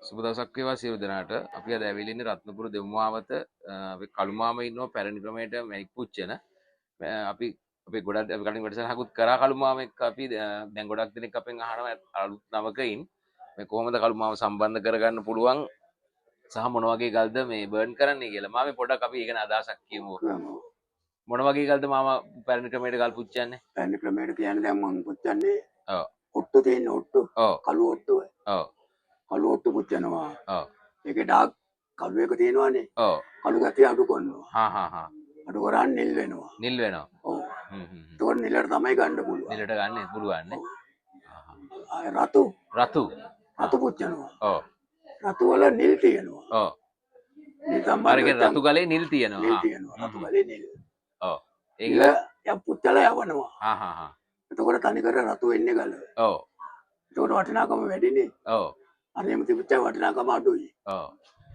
සුබ දවසක් වේවා සියලු දෙනාට. අපි අද ඇවිල්ලා ඉන්නේ රත්නපුර දෙමුවාවත අපි කළුමාම ඉන්නවා පැරණි ක්‍රමයට මැණික් පුච්චන. අපි අපි ගොඩක් අපි කලින් වැඩසටහනකුත් කරා කළුමාම එක්ක අපි දැන් ගොඩක් දෙනෙක් අපෙන් අහනවා අලුත් නවකයින් මේ කොහොමද කළුමාම සම්බන්ධ කරගන්න පුළුවන් සහ මොන වගේ ගල්ද මේ බර්න් කරන්නේ කියලා. මාමේ පොඩක් අපි ඒක ගැන අදහසක් කියමු. මොන වගේ ගල්ද මාම පැරණි ක්‍රමයට ගල් පුච්චන්නේ? පැරණි ක්‍රමයට කියන්නේ දැන් මම පුච්චන්නේ ඔව්. ඔට්ටු තියෙන ඔට්ටු. ඔව්. කළු ඔට්ටුව. ඔව්. කළු ඔට්ටු පුච්චනවා. ඔව්. ඒකේ ඩාක් කළු එක තියෙනවානේ. ඔව්. කළු ගැතිය අඩු කරනවා. හා හා හා. අඩු කරන් නිල් වෙනවා. නිල් වෙනවා. ඔව්. හ්ම් හ්ම්. ඒක නිලට තමයි ගන්න පුළුවන්. නිලට ගන්න පුළුවන් නේ. ආය රතු. රතු. රතු පුච්චනවා. ඔව්. රතු වල නිල් තියෙනවා. ඔව්. නිල් අර කියන්නේ රතු ගලේ නිල් නිල් තියෙනවා. තියෙනවා. රතු ගලේ නිල්. ඔව්. ඒක නිල යා පුච්චලා යවනවා. හා හා හා. එතකොට තනිකර රතු වෙන්නේ ගල. ඔව්. එතකොට වටිනාකම වැඩිනේ. ඔව්. අරෙම තිබුච්ච වටිනාකම අඩුයි. ඔව්.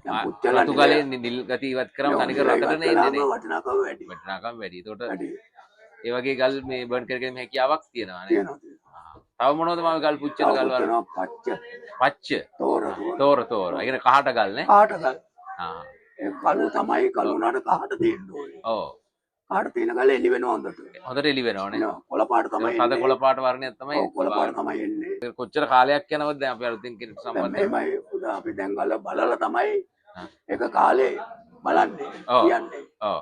දැන් පුච්චලා රතු ගලේ නිල් ගතිය ඉවත් කරාම තනිකර රටට නේ ඉන්නේ නේ. වටිනාකම වැඩි. වටිනාකම් වැඩි. ඒකට වැඩි. ඒ වගේ ගල් මේ බර්න් කරගෙන හැකියාවක් තියෙනවා නේ. තියෙනවා. තව මොනවද මම ගල් පුච්චන ගල් වල? පච්ච. පච්ච. තෝර. තෝර. ඒ කියන්නේ කහට ගල් නේ. කාට ගල්. ආ. ඒ කළු තමයි කළු උනාට කහට තියෙන්න ඕනේ. ඔව්. කහට තියෙන ගල එලි වෙනවා හොඳට. හොඳට එලි වෙනවනේ. කොළ පාට තමයි තද කොළ පාට වර්ණයක් තමයි. ඔව් කොළ පාට තමයි එන්නේ. කොච්චර කාලයක් යනවද දැන් අපි අලුතින් කෙනෙක් දැන් සම්බන්ධ මේමයි උදා අපි දැන් ගල බලලා තමයි ඒක කාලේ බලන්නේ කියන්නේ. ඔව්.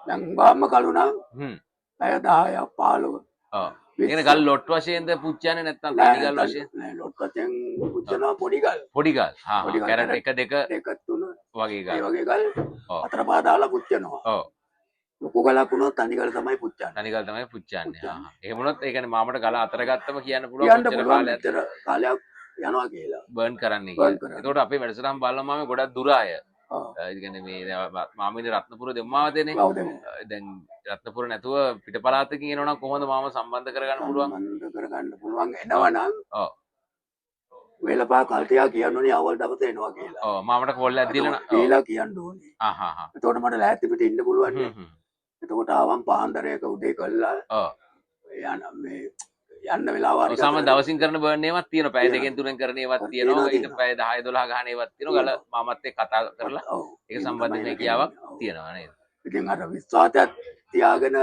දැන් ගාම කළු නම් හ්ම්. පැය 10ක් 15. ඔව්. ඒ කියන්නේ ගල් ලොට් වශයෙන්ද පුච්චන්නේ නැත්නම් තනි ගල් වශයෙන්? නෑ ලොට් වශයෙන් පුච්චනවා පොඩි ගල්. පොඩි ගල්. හා පොඩි ගල්. කැරට් 1 දෙක තුන වගේ ඒ ගල්. වගේ ගල් ඔව්. අතර පහ දාලා පුච්චනවා. ඔව්. ලොකු ගලක් වුණොත් තනි ගල තමයි පුච්චන්නේ. තනි ගල් තමයි පුච්චන්නේ. හා හා. එහෙම වුණොත් ඒ කියන්නේ මාමට ගල අතර ගත්තම කියන්න පුළුවන් කියන්න කොච්චර පුළුවන් කාලයක් මෙච්චර කාලයක් යනවා කියලා. බර්න් කරන්නේ බර්න් කියලා. කරන්නේ. ඒකට අපේ වැඩසටහන් බලන මාමේ ගොඩක් දුර අය. ඔව්. ඒ කියන්නේ මේ මාමිනේ රත්නපුර දෙම්මාවතේනේ. ඔව් දෙමු. දැන් රත්නපුර නැතුව පිට පළාතකින් එනවනම් කොහොමද මාම සම්බන්ධ කරගන්න පුළුවන්? සම්බන්ධ කරගන්න පුළුවන් එනවනම් ඔව්. වෙලපා කල්ටියා කියන්නෝනේ අවල් දවසේ එනවා කියලා. ඔව් මාමට කෝල්ලක් දීලා කියලා කියන්න ඕනේ. ආ හා හා. එතකොට මට ලෑස්ති පිට ඉන්න පුළුවන් නේ. හ්ම් හ්ම්. එතකොට ආවම් පාන්දරයක උදේ කළා ඔව්. යන්න මේ යන්න වෙලාව හරි ඔසම දවසින් කරන බර්න් ඒවත් තියෙනවා. පැය දෙකෙන් තුනෙන් කරන ඒවත් තියෙනවා. ඊට පැය 10 12 ගන්න ඒවත් තියෙනවා. ගල මාමත් එක්ක කතා කරලා ඔව්. ඒක සම්බන්ධයෙන් හැකියාවක් තියෙනවා නේද? ඉතින් අර විශ්වාසයක් තියාගෙන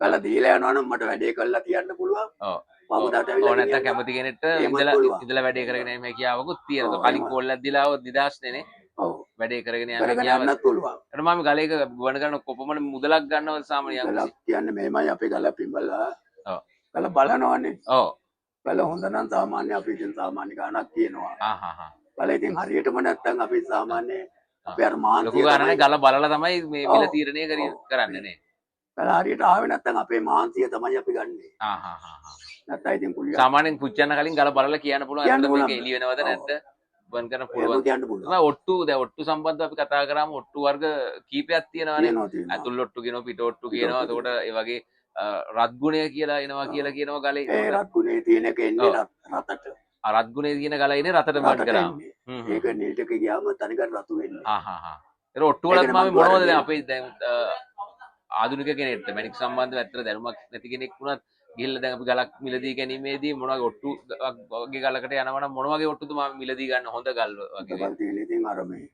කල දීලා යනවනම් මට වැඩේ කළා කියන්න පුළුවන්. ඔව්. පහුදාට ඕ ඇවිල්ලා නැත්නම් කැමති කෙනෙක්ට ඉඳලා වැඩේ කරගෙන යන්න හැකියාවකුත් තියෙනවා. කලින් කෝල්ලක් දීලා આવොත් නිදාස්නේ නේ. ඔව්. වැඩේ කරගෙන යන්න කරගෙන හැකියාවක්. යන්නත් පුළුවන්. එතන මම ගලේක ගුවන් කරන කොපමණ මුදලක් ගන්නවද සාමාන්‍යයෙන්? ගලක් කියන්නේ මේමයි අපි ගල පිඹලා ඔව්. ගල බලනවනේ. ඔව්. ගල හොඳ නම් සාමාන්‍ය අපි ඉතින් සාමාන්‍ය ගාණක් කියනවා. ආ හා හා. ගල ඉතින් හරියටම නැත්තම් අපි සාමාන්‍ය අපි අර ලොකු මාන්තිය ගානනේ ගල බලලා තමයි මේ මිල ඔව්. තීරණය කරන්නේ නේ. ගල හරියට ආවේ නැත්තම් අපේ මාන්තිය තමයි අපි ගන්නෙ. ආ හා හා හා. නැත්තම් ඉතින් කුලිය. සාමාන්‍යයෙන් පුච්චන්න කලින් ගල බලලා කියන්න පුළුවන් කියන්න අතට මේක පුළුවන්. එළිය වෙනවද නැද්ද? බන් කරන්න එහෙම පුළුවන්. කියන්න පුළුවන්. තමයි ඔට්ටු දැන් ඔට්ටු සම්බන්ධව අපි කතා කරාම ඔට්ටු වර්ග කීපයක් තියෙනවානේ. තියෙනවා. ඇතුල් ඔට්ටු කියනවා පිට ඔට්ටු කියනවා. එතකොට ඒ වගේ රත් ගුණය කියලා එනවා කියලා කියනවා ගලේ. ඒ රත් ගුණේ තියෙන එක එන්නේ රතට. රත් ගුණේ තියෙන ගල ඉන්නේ රතට බන් රතට කරාම. එන්නේ. ඒක නීටක ගියාම තනිකර රතු වෙන්නේ. ආ හා හා. ඒක ඔට්ටු වලත් මාමේ මොනවද දැන් අපේ දැන් ආධුනික කෙනෙක්ට මැණික් සම්බන්ධව ඇත්තට දැනුමක් නැති කෙනෙක් වුණත් ගිහිල්ලා දැන් අපි ගලක් මිලදී ගැනීමේදී මොන වගේ ඔට්ටු වගේ ගලකට යනවා නම් මොන වගේ ඔට්ටුද මාමේ මිලදී ගන්න හොඳ ගල් වගේ? ගල් තියෙන ඉතින් අර මේ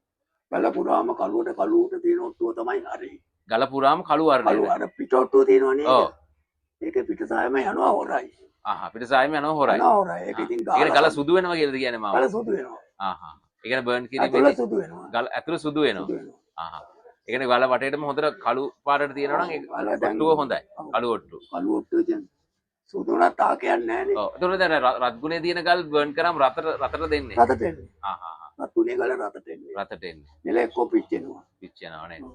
ගල පුරාම කළුවට තියෙන ඔට්ටුව තමයි හරි. ගල පුරාම කළු වර්ණය. කළු අර පිට ඔට්ටුව තියෙනවනේ. ඔව්. ඒක පිට සායම යනවා හොරයි. ආහා පිට සායම යනවා හොරයි. යනවා හොරයි. ඒක ඉතින් ඒ කියන්නේ ගල සුදු වෙනවා කියලාද කියන්නේ මාම? ගල සුදු වෙනවා. ආහා. ඒ කියන්නේ බර්න් ඇතුළ කිරීමේදී සුදු වෙනවා. ගල ඇතුළ සුදු වෙනවා. සුදු වෙනවා. ආහා. ඒ කියන්නේ ගල වටේටම හොඳට කළු පාටට තියෙනවා නම් ගල ඒ දැන් ඔට්ටුව හොඳයි. කළු ඔට්ටු. කළු ඔට්ටුව කියන්නේ සුදු උනත් තාකයක් නැහැනේ. ඔව්. ඒතකොට දැන් රත් ගුණේ තියෙන ගල් බර්න් කරාම රතට දෙන්නේ. රතට එන්නේ. ආහා. රතුනේ ගල රතට එන්නේ. රතට එන්නේ. නෙල එක්කෝ පිච්චෙනවා. පිච්චෙනවා නේද?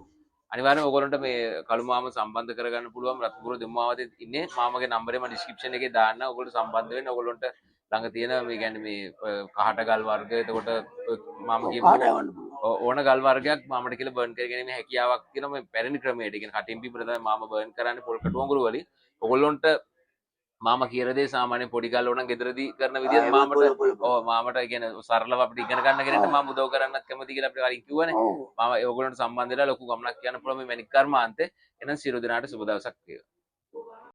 අනිවාර්යයෙන්ම ඔයගොල්ලන්ට මේ කළු මාම සම්බන්ධ කරගන්න පුළුවන් රත්නපුර දෙමුවාවතේ ඉන්නේ මාමගේ නම්බරේ මම ඩිස්ක්‍රිප්ෂන් එකේ දාන්න. ඔයගොල්ලෝ සම්බන්ධ වෙන්න. ඔයගොල්ලන්ට ළඟ තියෙන මේ කියන්නේ මේ කහට ගල් වර්ග එතකොට මාම කියපු කාට යවන්න පුළුවන්. ඕන ගල් වර්ගයක් මාමට කියලා බර්න් කරගෙන හැකියාවක් තියෙනවා මේ පැරණි ක්‍රමයට. ඒ කියන්නේ කටින් පිපිට තමයි මාම බර්න් කරන්නේ පොල් කටුවඟුරු වලින්. ඔයගොල්ලන්ට මාම කියන දේ සාමාන්‍ය පොඩි ගල් ඕන ගෙදරදී කරන විදිහට මාමට ඒ කියන්නේ සරලව අපිට ඉගෙන ගන්න කෙනෙක්ට මම උදව් කරන්නත් කැමතියි කියලා අපිට කලින් කිව්වනේ. මම ඔයගොල්ලන්ට සම්බන්ධ වෙලා ලොකු ගමනක් යන්න පුළුවන් මේ මැණික් කර්මාන්තේ. එහෙනම් සියලු දෙනාට සුබ දවසක් වේවා.